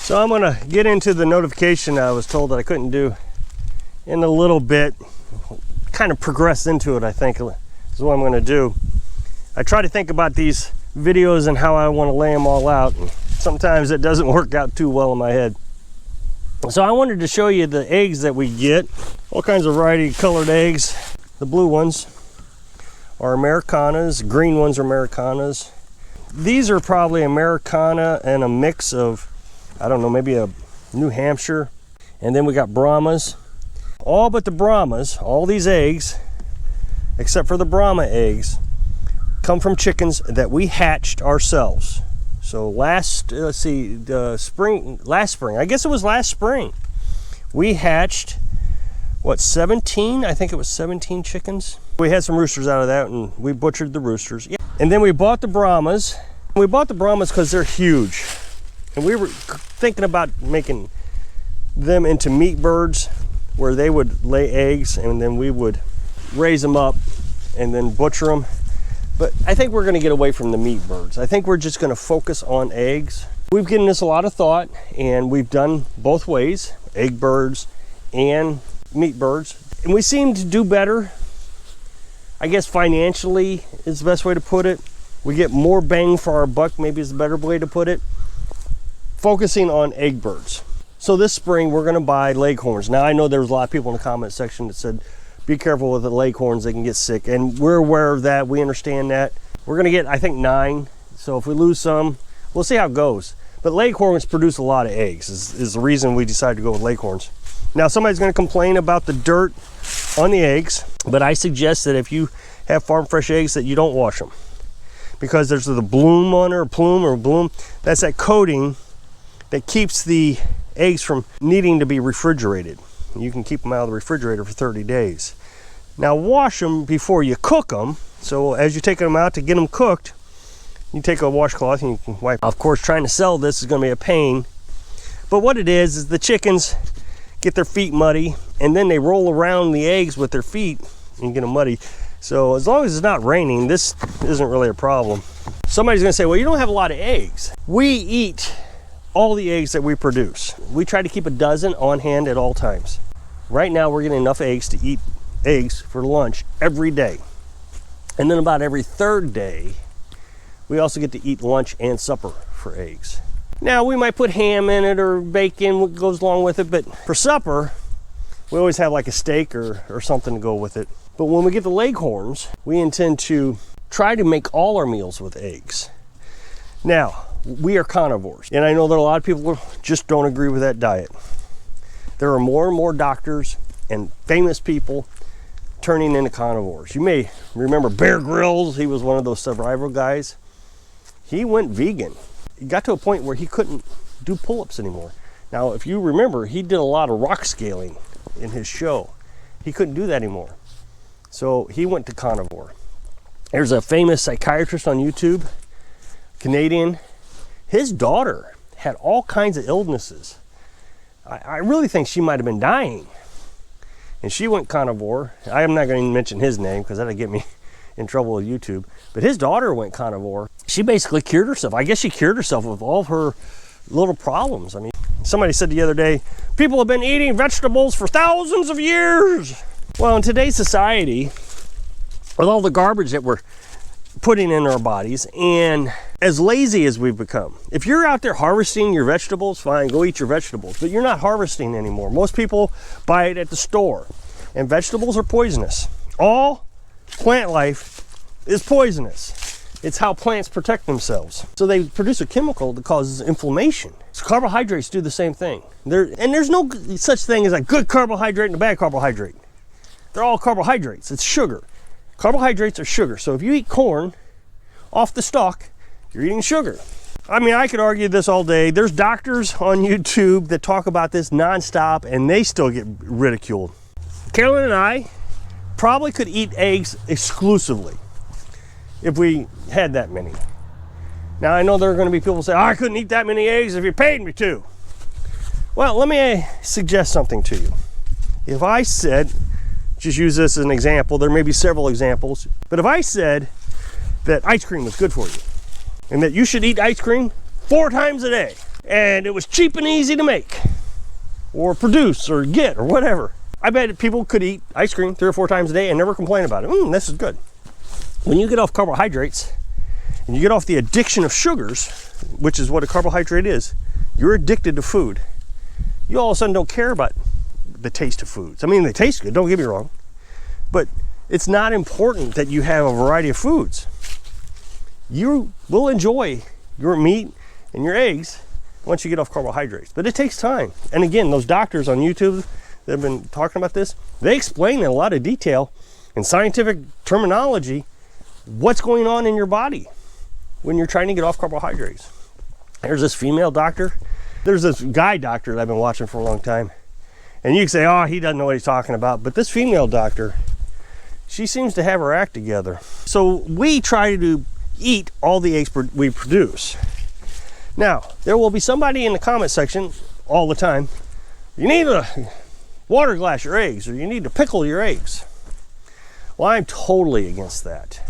So I'm gonna get into the notification I was told that I couldn't do in a little bit. Kind of progress into it, I think, is what I'm gonna do. I try to think about these videos and how I wanna lay them all out. And sometimes it doesn't work out too well in my head. So I wanted to show you the eggs that we get. All kinds of variety of colored eggs. The blue ones are Americanas, green ones are Americanas. These are probably Americana and a mix of, I don't know, maybe a New Hampshire. And then we got Brahmas. All but the Brahmas, all these eggs, except for the Brahma eggs, come from chickens that we hatched ourselves. So last spring, I guess it was last spring, we hatched, what, 17? I think it was 17 chickens. We had some roosters out of that and we butchered the roosters. And then we bought the Brahmas. We bought the Brahmas because they're huge. And we were thinking about making them into meat birds where they would lay eggs and then we would raise them up and then butcher them. But I think we're gonna get away from the meat birds. I think we're just gonna focus on eggs. We've given this a lot of thought and we've done both ways, egg birds and meat birds. And we seem to do better. I guess financially is the best way to put it. We get more bang for our buck, maybe is the better way to put it. Focusing on egg birds. So this spring we're gonna buy leghorns. Now I know there was a lot of people in the comment section that said, be careful with the leghorns, they can get sick. And we're aware of that, we understand that. We're gonna get, I think, 9. So if we lose some, we'll see how it goes. But leghorns produce a lot of eggs, is the reason we decided to go with leghorns. Now somebody's gonna complain about the dirt on the eggs, but I suggest that if you have farm fresh eggs that you don't wash them. Because there's the bloom on it, or plume or bloom, that's that coating that keeps the eggs from needing to be refrigerated. You can keep them out of the refrigerator for 30 days. Now wash them before you cook them. So as you take them out to get them cooked, you take a washcloth and you can wipe. Of course, trying to sell this is gonna be a pain. But what it is the chickens get their feet muddy and then they roll around the eggs with their feet and get them muddy. So as long as it's not raining, this isn't really a problem. Somebody's gonna say, well, you don't have a lot of eggs. We eat all the eggs that we produce. We try to keep a dozen on hand at all times. Right now we're getting enough eggs to eat eggs for lunch every day. And then about every third day, we also get to eat lunch and supper for eggs. Now we might put ham in it or bacon, what goes along with it, but for supper, we always have like a steak or something to go with it. But when we get the leghorns, we intend to try to make all our meals with eggs. Now, we are carnivores, and I know that a lot of people just don't agree with that diet. There are more and more doctors and famous people turning into carnivores. You may remember Bear Grylls. He was one of those survival guys. He went vegan. He got to a point where he couldn't do pull-ups anymore. Now, if you remember, he did a lot of rock scaling in his show. He couldn't do that anymore. So he went to carnivore. There's a famous psychiatrist on YouTube, Canadian. His daughter had all kinds of illnesses. I really think she might have been dying. And she went carnivore. I am not going to mention his name because that'll get me in trouble with YouTube. But his daughter went carnivore. She basically cured herself. I guess she cured herself of all of her little problems. I mean, somebody said the other day, people have been eating vegetables for thousands of years. Well, in today's society, with all the garbage that we're putting in our bodies and as lazy as we've become, if you're out there harvesting your vegetables, fine, go eat your vegetables, but you're not harvesting anymore. Most people buy it at the store, and vegetables are poisonous. All plant life is poisonous. It's how plants protect themselves. So they produce a chemical that causes inflammation. So carbohydrates do the same thing. There's no such thing as a good carbohydrate and a bad carbohydrate. They're all carbohydrates. It's sugar. Carbohydrates are sugar. So if you eat corn off the stalk, you're eating sugar. I mean, I could argue this all day. There's doctors on YouTube that talk about this nonstop and they still get ridiculed. Carolyn and I probably could eat eggs exclusively if we had that many. Now, I know there are going to be people who say, oh, I couldn't eat that many eggs if you paid me to. Well, let me suggest something to you. If I said, just use this as an example, there may be several examples, but if I said that ice cream is good for you and that you should eat ice cream 4 times a day, and it was cheap and easy to make or produce or get or whatever. I bet people could eat ice cream 3 or 4 times a day and never complain about it. This is good. When you get off carbohydrates and you get off the addiction of sugars, which is what a carbohydrate is, you're addicted to food. You all of a sudden don't care about the taste of foods. I mean, they taste good, don't get me wrong, but it's not important that you have a variety of foods. You will enjoy your meat and your eggs once you get off carbohydrates, but it takes time. And again, those doctors on YouTube that have been talking about this, they explain in a lot of detail and scientific terminology what's going on in your body when you're trying to get off carbohydrates. There's this female doctor. There's this guy doctor that I've been watching for a long time. And you can say, oh, he doesn't know what he's talking about. But this female doctor, she seems to have her act together. So we try to eat all the eggs we produce. Now, there will be somebody in the comment section all the time, you need to water glass your eggs, or you need to pickle your eggs. Well, I'm totally against that.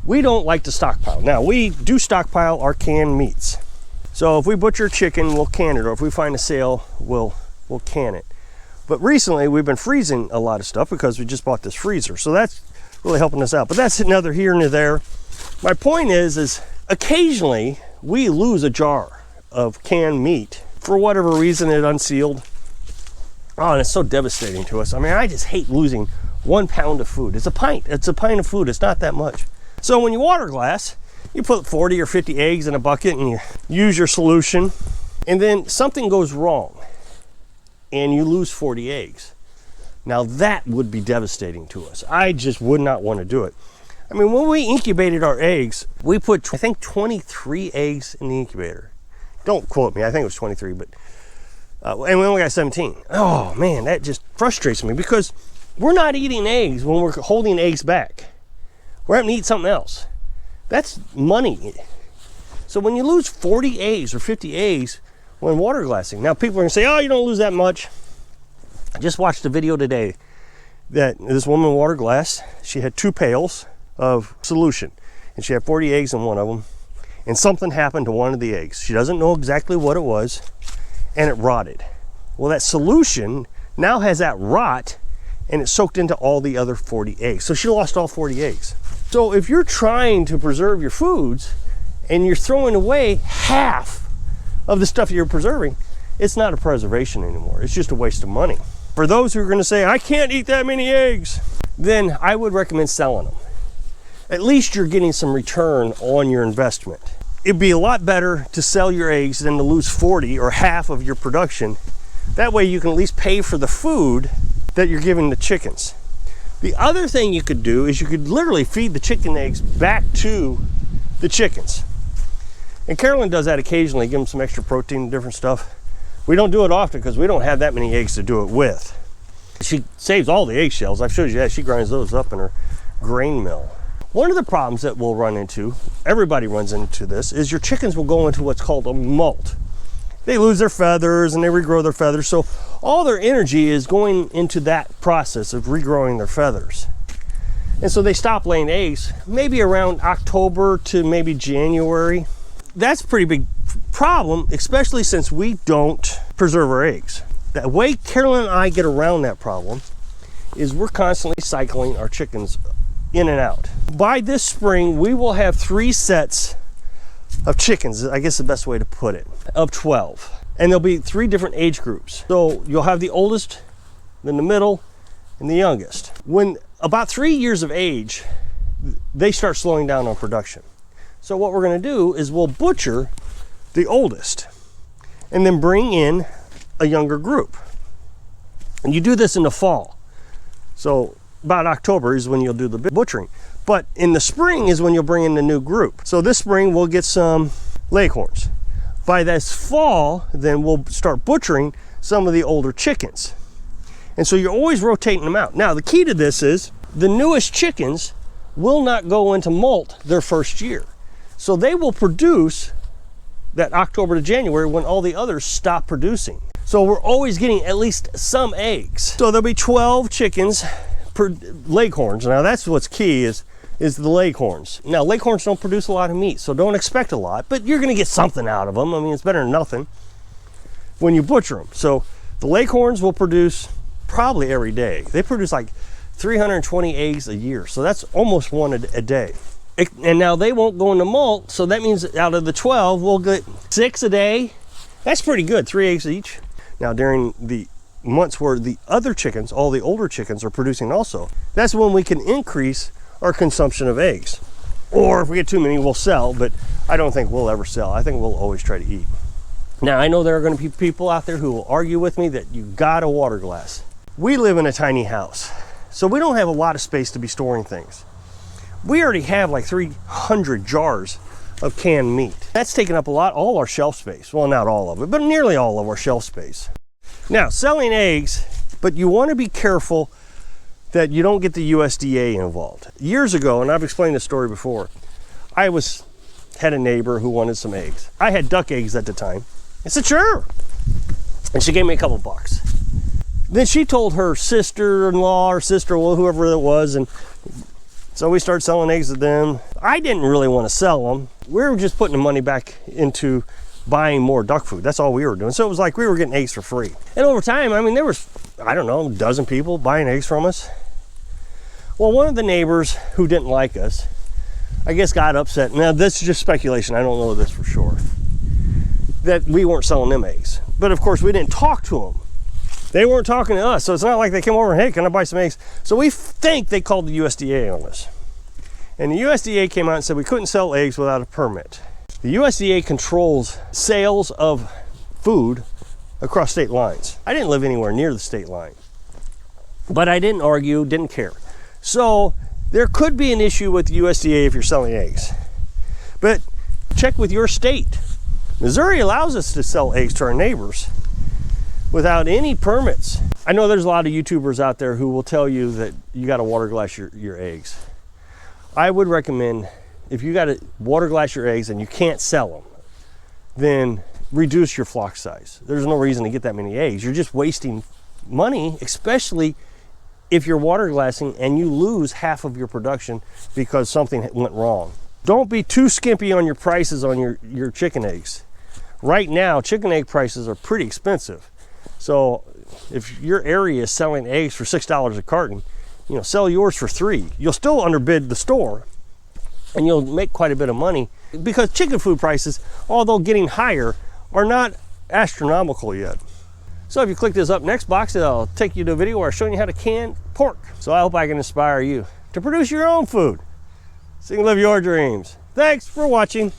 We don't like to stockpile. Now, we do stockpile our canned meats. So if we butcher chicken, we'll can it, or if we find a sale, we'll can it. But recently, we've been freezing a lot of stuff because we just bought this freezer. So that's really helping us out. But that's another here and there. My point is occasionally we lose a jar of canned meat for whatever reason, it unsealed. Oh, and it's so devastating to us. I mean, I just hate losing 1 pound of food. It's a pint. It's a pint of food. It's not that much. So when you water glass, you put 40 or 50 eggs in a bucket and you use your solution, and then something goes wrong and you lose 40 eggs. Now that would be devastating to us. I just would not want to do it. I mean, when we incubated our eggs, we put, I think, 23 eggs in the incubator. Don't quote me, I think it was 23, but, and we only got 17. Oh man, that just frustrates me because we're not eating eggs when we're holding eggs back. We're having to eat something else. That's money. So when you lose 40 eggs or 50 eggs when water glassing, now people are gonna say, oh, you don't lose that much. I just watched a video today that this woman water glassed. She had 2 pails of solution and she had 40 eggs in one of them, and something happened to one of the eggs. She doesn't know exactly what it was, and it rotted. Well, that solution now has that rot and it soaked into all the other 40 eggs. So she lost all 40 eggs. So if you're trying to preserve your foods and you're throwing away half of the stuff you're preserving, it's not a preservation anymore. It's just a waste of money. For those who are gonna say, I can't eat that many eggs, then I would recommend selling them. At least you're getting some return on your investment. It'd be a lot better to sell your eggs than to lose 40 or half of your production. That way you can at least pay for the food that you're giving the chickens. The other thing you could do is you could literally feed the chicken eggs back to the chickens. And Carolyn does that occasionally, give them some extra protein and different stuff. We don't do it often because we don't have that many eggs to do it with. She saves all the eggshells. I've showed you that. She grinds those up in her grain mill. One of the problems that we'll run into, everybody runs into this, is your chickens will go into what's called a molt. They lose their feathers and they regrow their feathers. So all their energy is going into that process of regrowing their feathers. And so they stop laying eggs maybe around October to maybe January. That's a pretty big problem, especially since we don't preserve our eggs. The way Carolyn and I get around that problem is we're constantly cycling our chickens in and out. By this spring, we will have 3 sets of chickens, I guess the best way to put it, of 12. And there'll be 3 different age groups. So you'll have the oldest, then the middle, and the youngest. When about 3 years of age, they start slowing down on production. So what we're gonna do is we'll butcher the oldest and then bring in a younger group. And you do this in the fall. So about October is when you'll do the butchering. But in the spring is when you'll bring in the new group. So this spring we'll get some leghorns. By this fall, then we'll start butchering some of the older chickens. And so you're always rotating them out. Now the key to this is the newest chickens will not go into molt their first year. So they will produce that October to January when all the others stop producing. So we're always getting at least some eggs. So there'll be 12 chickens per leghorns. Now that's what's key is the leghorns. Now leghorns don't produce a lot of meat, so don't expect a lot, but you're gonna get something out of them. I mean, it's better than nothing. when you butcher them. So the Leghorns will produce probably every day. They produce like 320 eggs a year. So that's almost one a day. And now they won't go into molt. So that means out of the 12, we'll get 6 a day. That's pretty good, 3 eggs each. Now during the months where the other chickens, all the older chickens, are producing also, that's when we can increase our consumption of eggs. Or if we get too many, we'll sell, but I don't think we'll ever sell. I think we'll always try to eat. Now, I know there are going to be people out there who will argue with me that you got a water glass. We live in a tiny house, so we don't have a lot of space to be storing things. We already have like 300 jars of canned meat. That's taken up all our shelf space. Well, not all of it, but nearly all of our shelf space. Now, selling eggs, but you want to be careful that you don't get the USDA involved. Years ago, and I've explained this story before, I had a neighbor who wanted some eggs. I had duck eggs at the time. I said, sure. And she gave me a couple bucks. Then she told her sister-in-law or sister-in-law, whoever it was, and so we started selling eggs to them. I didn't really want to sell them. We were just putting the money back into buying more duck food. That's all we were doing. So it was like we were getting eggs for free. And over time, I mean, there was, I don't know, a dozen people buying eggs from us. Well, one of the neighbors who didn't like us, I guess, got upset. Now, this is just speculation. I don't know this for sure, that we weren't selling them eggs. But of course, we didn't talk to them. They weren't talking to us. So it's not like they came over and, hey, can I buy some eggs? So we think they called the USDA on us. And the USDA came out and said we couldn't sell eggs without a permit. The USDA controls sales of food across state lines. I didn't live anywhere near the state line, but I didn't argue, didn't care. So there could be an issue with the USDA if you're selling eggs, but check with your state. Missouri allows us to sell eggs to our neighbors without any permits. I know there's a lot of YouTubers out there who will tell you that you got to water glass your eggs. I would recommend, if you got to water glass your eggs and you can't sell them, then reduce your flock size. There's no reason to get that many eggs. You're just wasting money, especially if you're water glassing and you lose half of your production because something went wrong. Don't be too skimpy on your prices on your chicken eggs. Right now, chicken egg prices are pretty expensive. So if your area is selling eggs for $6 a carton, you know, sell yours for $3. You'll still underbid the store and you'll make quite a bit of money, because chicken food prices, although getting higher, are not astronomical yet. So if you click this up next box, it'll take you to a video where I'm showing you how to can pork. So I hope I can inspire you to produce your own food so you can live your dreams. Thanks for watching.